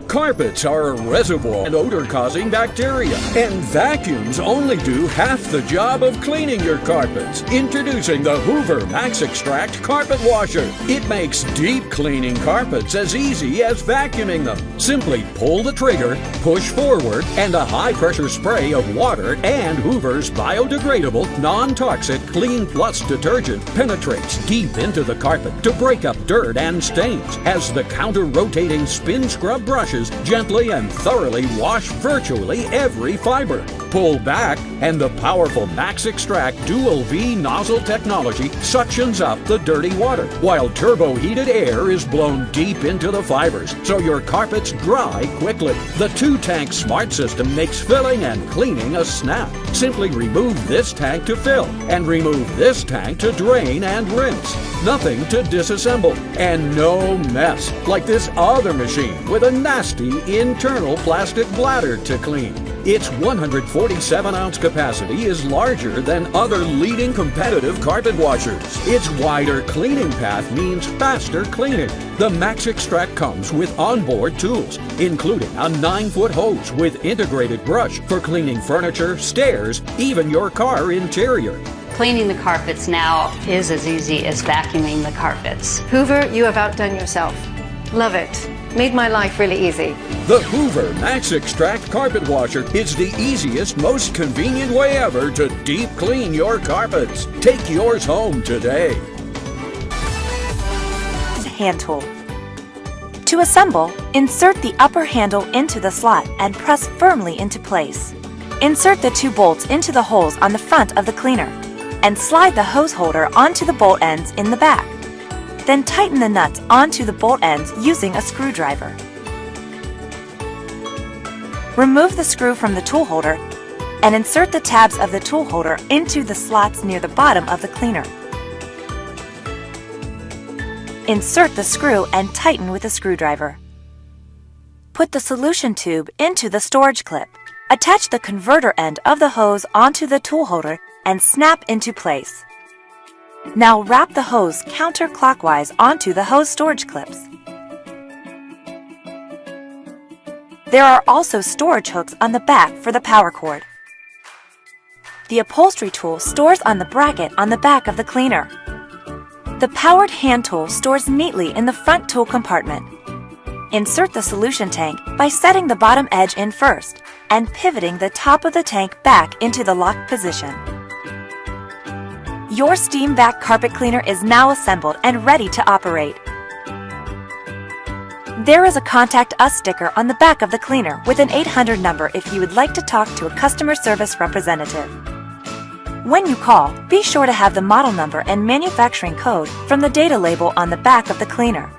Carpets are a reservoir of odor-causing bacteria, and vacuums only do half the job of cleaning your carpets. Introducing the Hoover Max Extract Carpet Washer. It makes deep cleaning carpets as easy as vacuuming them. Simply pull the trigger, push forward, and a high-pressure spray of water and Hoover's biodegradable, non-toxic Clean Plus detergent penetrates deep into the carpet to break up dirt and stains, as the counter-rotating spin scrub brushes gently and thoroughly wash virtually every fiber. Pull back, and the powerful Max Extract Dual V nozzle technology suctions up the dirty water, while turbo-heated air is blown deep into the fibers, so your carpets dry quickly. The two-tank smart system makes filling and cleaning a snap. Simply remove this tank to fill, and remove this tank to drain and rinse. Nothing to disassemble, and no mess, like this other machine with a nasty internal plastic bladder to clean. Its 147-ounce capacity is larger than other leading competitive carpet washers. Its wider cleaning path means faster cleaning. The Max Extract comes with onboard tools, including a 9-foot hose with integrated brush for cleaning furniture, stairs, even your car interior. Cleaning the carpets now is as easy as vacuuming the carpets. Hoover, you have outdone yourself. Love it. Made my life really easy. The Hoover Max Extract Carpet Washer is the easiest, most convenient way ever to deep clean your carpets. Take yours home today. Hand tool. To assemble, insert the upper handle into the slot and press firmly into place. Insert the 2 bolts into the holes on the front of the cleaner, and slide the hose holder onto the bolt ends in the back. Then tighten the nuts onto the bolt ends using a screwdriver. Remove the screw from the tool holder and insert the tabs of the tool holder into the slots near the bottom of the cleaner. Insert the screw and tighten with a screwdriver. Put the solution tube into the storage clip. Attach the converter end of the hose onto the tool holder and snap into place. Now wrap the hose counterclockwise onto the hose storage clips. There are also storage hooks on the back for the power cord. The upholstery tool stores on the bracket on the back of the cleaner. The powered hand tool stores neatly in the front tool compartment. Insert the solution tank by setting the bottom edge in first and pivoting the top of the tank back into the locked position. Your steam vac carpet cleaner is now assembled and ready to operate. There is a Contact Us sticker on the back of the cleaner with an 800 number if you would like to talk to a customer service representative. When you call, be sure to have the model number and manufacturing code from the data label on the back of the cleaner.